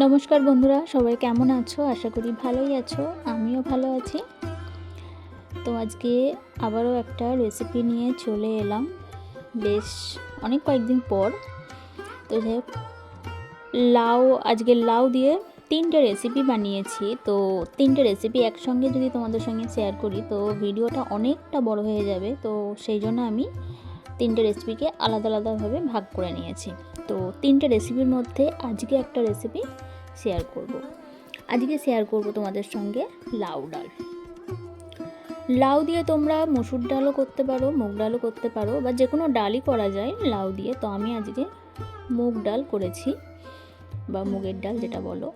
নমস্কার বন্ধুরা, সবাই কেমন আছো? আশা করি ভালোই আছো। আমিও ভালো আছি। তো আজকে আবারও একটা রেসিপি নিয়ে চলে এলাম বেশ কয়েকদিন পর। তো যাই হোক, আজকে লাউ দিয়ে 3টে রেসিপি বানিয়েছি। তো 3টে রেসিপি একসঙ্গে যদি তোমাদের সঙ্গে শেয়ার করি তো ভিডিওটা অনেকটা বড় হয়ে যাবে। তো সেই জন্য আমি 3টে রেসিপিকে আলাদা আলাদাভাবে ভাগ করে নিয়েছি। তো 3টে রেসিপির মধ্যে আজকে একটা রেসিপি শেয়ার করব। আজকে শেয়ার করব তোমাদের সঙ্গে লাউ ডাল। লাউ দিয়ে তোমরা মসুর ডালও করতে পারো, মুগ ডালও করতে পারো, বা যে কোনো ডালই করা যায় লাউ দিয়ে। তো আমি আজকে মুগ ডাল করেছি, বা মুগের ডাল যেটা বলো।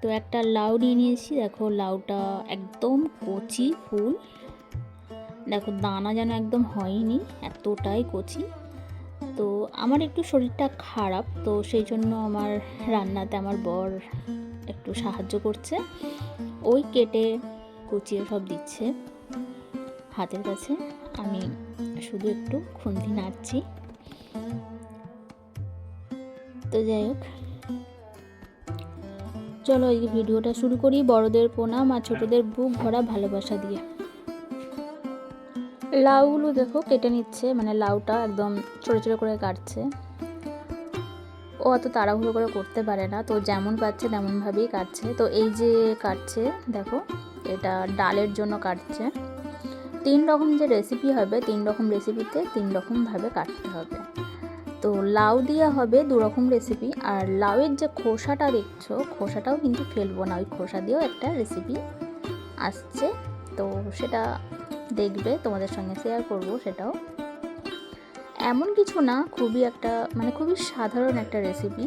তো একটা লাউ নিয়ে নিয়েছি। দেখো লাউটা একদম কচি ফুল, দেখো দানা যেন একদম হয়নি, এতটাই কচি। তো আমার একটু শরীরটা খারাপ, তো সেই জন্য আমার রান্নাতে আমার বর একটু সাহায্য করছে। ওই কেটে কুচিয়ে সব দিচ্ছে হাতের কাছে, আমি শুধু একটু খুন্তি নাড়ছি। তো যাই হোক, চলো এই ভিডিওটা শুরু করি। বড়দের প্রণাম আর ছোটদের বুক ভরা ভালোবাসা দিয়ে। লাউগুলো দেখো কেটে নিচ্ছে, মানে লাউটা একদম ছোটো ছোটো করে কাটছে। ও অত তাড়াহুড়ো করে করতে পারে না, তো যেমন পাচ্ছে তেমনভাবেই কাটছে। তো এই যে কাটছে দেখো, এটা ডালের জন্য কাটছে। 3 রকম যে রেসিপি হবে, 3 রকম রেসিপিতে 3 রকমভাবে কাটতে হবে। তো লাউ দিয়ে হবে 2 রকম রেসিপি। আর লাউয়ের যে খোসাটা দেখছো, খোসাটাও কিন্তু ফেলবো না, ওই খোসা দিয়েও একটা রেসিপি আসছে। তো সেটা দেখবে, তোমাদের সঙ্গে শেয়ার করব। সেটাও এমন কিছু না, খুবই সাধারণ একটা রেসিপি।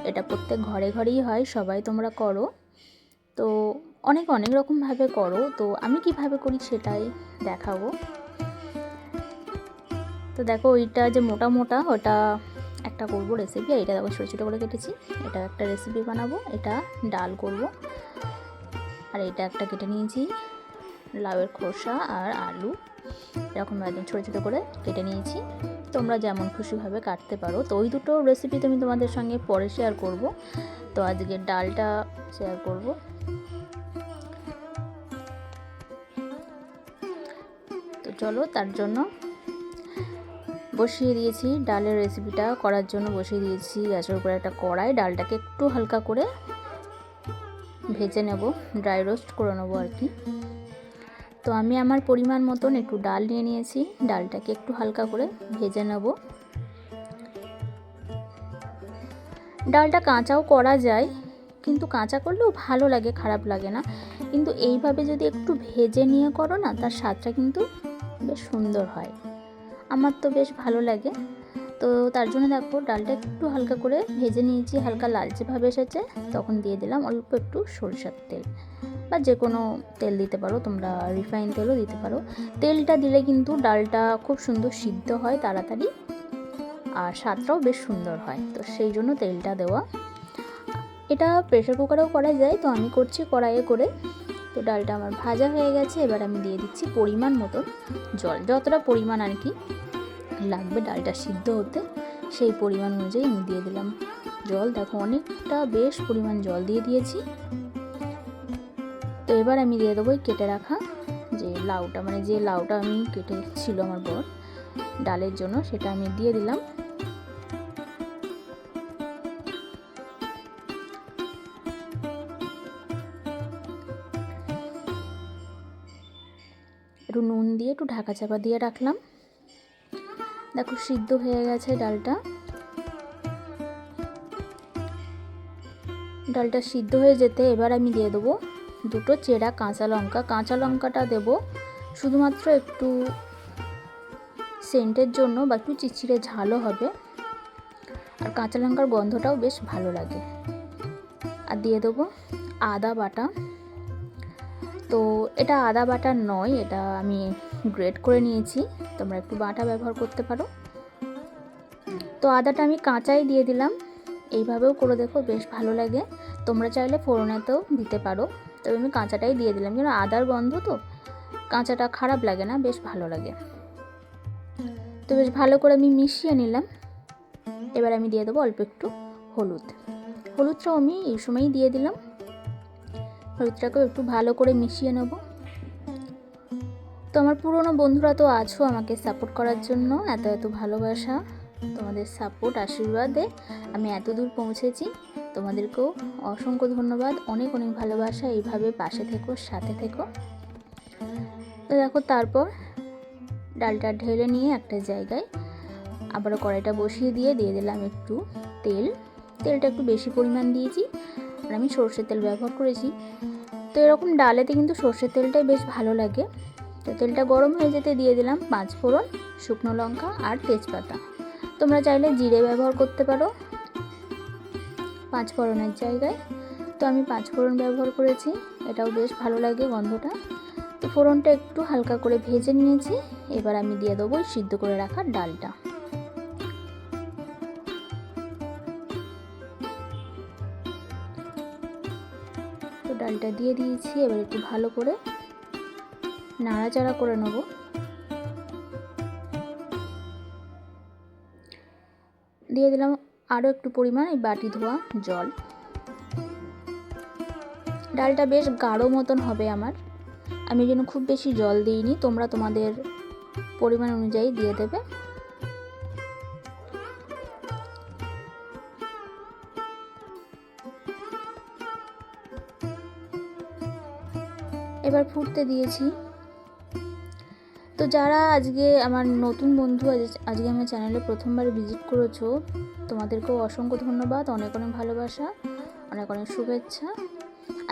এটা প্রত্যেক ঘরে ঘরেই হয়, সবাই তোমরা করো। তো অনেক রকমভাবে করো, তো আমি কিভাবে করি সেটাই দেখাবো। তো দেখো ওইটা যে মোটা মোটা, ওটা একটা করবো রেসিপি। আর এটা দেখো ছোটো ছোটো করে কেটেছি, এটা একটা রেসিপি বানাবো। এটা ডাল করব। আর এটা একটা কেটে নিয়েছি লাউয়ের খোসা আর আলু, এরকম একদম ছোটো ছোটো করে কেটে নিয়েছি। তোমরা যেমন খুশিভাবে কাটতে পারো। তো ওই দুটো রেসিপি তুমি তোমাদের সঙ্গে পরে শেয়ার করব। তো আজকে ডালটা শেয়ার করব। তো চলো, তার জন্য বসিয়ে দিয়েছি ডালের রেসিপিটা করার জন্য। বসিয়ে দিয়েছি গ্যাসের উপরে একটা কড়াই। ডালটাকে একটু হালকা করে ভেজে নেব, ড্রাই রোস্ট করে নেবো আর কি। তো আমি আমার পরিমাণ মতন একটু ডাল নিয়ে নিয়েছি, ডালটাকে একটু হালকা করে ভেজে নেব। ডালটা কাঁচাও করা যায়, কিন্তু কাঁচা করলেও ভালো লাগে, খারাপ লাগে না। কিন্তু এইভাবে যদি একটু ভেজে নিয়ে করো না, তার স্বাদটা কিন্তু বেশ সুন্দর হয়। আমার তো বেশ ভালো লাগে। তো তার জন্য দেখো ডালটা একটু হালকা করে ভেজে নিয়েছি, হালকা লালচে ভাবে এসেছে। তখন দিয়ে দিলাম অল্প একটু সরিষার তেল, বা যে কোনো তেল দিতে পারো তোমরা, রিফাইন তেলও দিতে পারো। তেলটা দিলে কিন্তু ডালটা খুব সুন্দর সিদ্ধ হয় তাড়াতাড়ি, আর স্বাদটাও বেশ সুন্দর হয়। তো সেই জন্য তেলটা দেওয়া। এটা প্রেসার কুকারেও করা যায়, তো আমি করছি কড়াইয়ে করে। তো ডালটা আমার ভাজা হয়ে গেছে। এবার আমি দিয়ে দিচ্ছি পরিমাণ মতন জল, যতটা পরিমাণ আর কি লাগবে ডালটা সিদ্ধ হতে, সেই পরিমাণ অনুযায়ী আমি দিয়ে দিলাম জল। দেখো অনেকটা বেশ পরিমাণ জল দিয়ে দিয়েছি। তো এবার আমি দিয়ে দেবো কেটে রাখা যে লাউটা, মানে যে লাউটা আমি কেটেছিল আমার বর ডালের জন্য, সেটা আমি দিয়ে দিলাম। একটু নুন দিয়ে একটু ঢাকা চাপা দিয়ে রাখলাম। দেখো সিদ্ধ হয়ে গেছে ডালটা। ডালটা সিদ্ধ হয়ে যেতে এবার আমি দিয়ে দেবো 2টো চেরা কাঁচা লঙ্কা। কাঁচা লঙ্কাটা দেবো শুধুমাত্র একটু সেন্টের জন্য, বা একটু চিচিড়ে ঝালও হবে, আর কাঁচা লঙ্কার গন্ধটাও বেশ ভালো লাগে। আর দিয়ে দেবো আদা বাটা। তো এটা আদা বাটা নয়, এটা আমি গ্রেট করে নিয়েছি, তোমরা একটু বাটা ব্যবহার করতে পারো। তো আদাটা আমি কাঁচাই দিয়ে দিলাম। এইভাবেও করে দেখো, বেশ ভালো লাগে। তোমরা চাইলে ফোড়নেতেও দিতে পারো, তবে আমি কাঁচাটাই দিয়ে দিলাম, কারণ আদার গন্ধ তো কাঁচাটা খারাপ লাগে না, বেশ ভালো লাগে। তো বেশ ভালো করে আমি মিশিয়ে নিলাম। এবার আমি দিয়ে দেবো অল্প একটু হলুদ। হলুদটাও আমি এই সময়ই দিয়ে দিলাম। হলুদটাকেও একটু ভালো করে মিশিয়ে নেব। তো আমার পুরনো বন্ধুরা তো আছো আমাকে সাপোর্ট করার জন্য, এত এত ভালোবাসা, তোমাদের সাপোর্ট আশীর্বাদে আমি এত দূর পৌঁছেছি। তোমাদেরকেও অসংখ্য ধন্যবাদ, অনেক অনেক ভালোবাসা, এইভাবে পাশে থেকো, সাথে থেকো। তো দেখো তারপর ডালটা ঢেলে নিয়ে একটা জায়গায় আবারও কড়াইটা বসিয়ে দিয়ে দিলাম একটু তেলটা একটু বেশি পরিমাণ দিয়েছি, আর আমি সর্ষের তেল ব্যবহার করেছি। তো এরকম ডালেতে কিন্তু সর্ষের তেলটাই বেশ ভালো লাগে। তো তেলটা গরম হয়ে যেতে দিয়ে দিলাম 5 ফোড়ন, শুকনো লঙ্কা আর তেজপাতা। তোমরা চাইলে জিরে ব্যবহার করতে পারো 5 ফোড়নের জায়গায়। তো আমি 5 ফোড়ন ব্যবহার করেছি, এটাও বেশ ভালো লাগে গন্ধটা। তো ফোড়নটা একটু হালকা করে ভেজে নিয়েছি। এবার আমি দিয়ে দেবো সিদ্ধ করে রাখা ডালটা। তো ডালটা দিয়ে দিয়েছি, এবার একটু ভালো করে নাড়াচাড়া করে নেব। দিয়ে দিলাম আরও একটু পরিমাণ এই বাটি ধোয়া জল। ডালটা বেশ গাঢ় মতন হবে আমার, আমি যেন খুব বেশি জল দিইনি, তোমরা তোমাদের পরিমাণ অনুযায়ী দিয়ে দেবে। এবার ফুটতে দিয়েছি। তো যারা আজকে আমার নতুন বন্ধু আজকে আমার চ্যানেলে প্রথমবার ভিজিট করেছো, তোমাদেরকেও অসংখ্য ধন্যবাদ, অনেক অনেক ভালোবাসা, অনেক অনেক শুভেচ্ছা।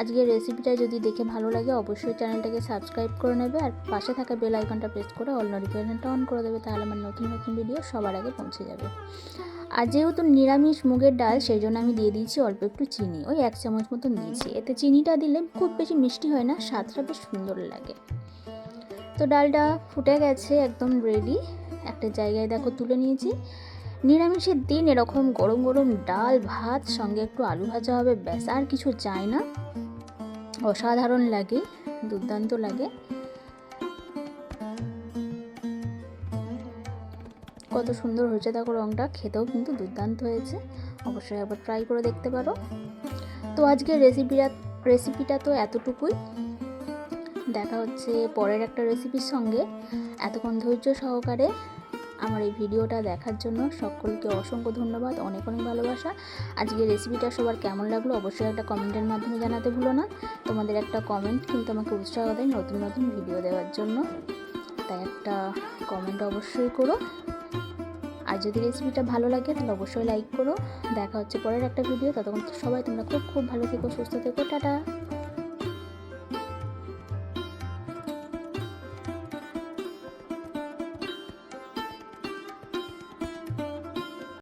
আজকের রেসিপিটা যদি দেখে ভালো লাগে অবশ্যই চ্যানেলটাকে সাবস্ক্রাইব করে নেবে, আর পাশে থাকা বেল আইকনটা প্রেস করে অল নোটিফিকেশনটা অন করে দেবে, তাহলে আমার নতুন নতুন ভিডিও সবার আগে পৌঁছে যাবে। আর যেহেতু নিরামিষ মুগের ডাল, সেই জন্য আমি দিয়ে দিয়েছি অল্প একটু চিনি, ওই 1 চামচ মতন দিয়েছি। এতে চিনিটা দিলে খুব বেশি মিষ্টি হয় না, স্বাদটা বেশ সুন্দর লাগে। তো ডালটা ফুটে গেছে, একদম রেডি। একটা জায়গায় দেখো তুলে নিয়েছি। নিরামিষের দিন এরকম গরম গরম ডাল ভাত সঙ্গে একটু আলু ভাজা হবে, ব্যাস, আর কিছু চাই না। অসাধারণ লাগে, দুর্দান্ত লাগে। কত সুন্দর হয়েছে দেখো রঙটা, খেতেও কিন্তু দুর্দান্ত হয়েছে। অবশ্যই একবার ট্রাই করে দেখতে পারো। তো আজকের রেসিপিটা তো এতটুকুই। দেখা হচ্ছে পরের একটা রেসিপির সঙ্গে। এতক্ষণ ধৈর্য সহকারে আমার এই ভিডিওটা দেখার জন্য সকলকে অসংখ্য ধন্যবাদ, অনেক অনেক ভালোবাসা। আজকের রেসিপিটা সবার কেমন লাগলো অবশ্যই একটা কমেন্টের মাধ্যমে জানাতে ভুলো না। তোমাদের একটা কমেন্ট কিন্তু আমাকে উৎসাহ দেয় নতুন নতুন ভিডিও দেওয়ার জন্য, তাই একটা কমেন্ট অবশ্যই করো। আর যদি রেসিপিটা ভালো লাগে তাহলে অবশ্যই লাইক করো। দেখা হচ্ছে পরের একটা ভিডিও, ততক্ষণ সবাই তোমরা খুব খুব ভালো থেকো, সুস্থ থেকো, টাটা।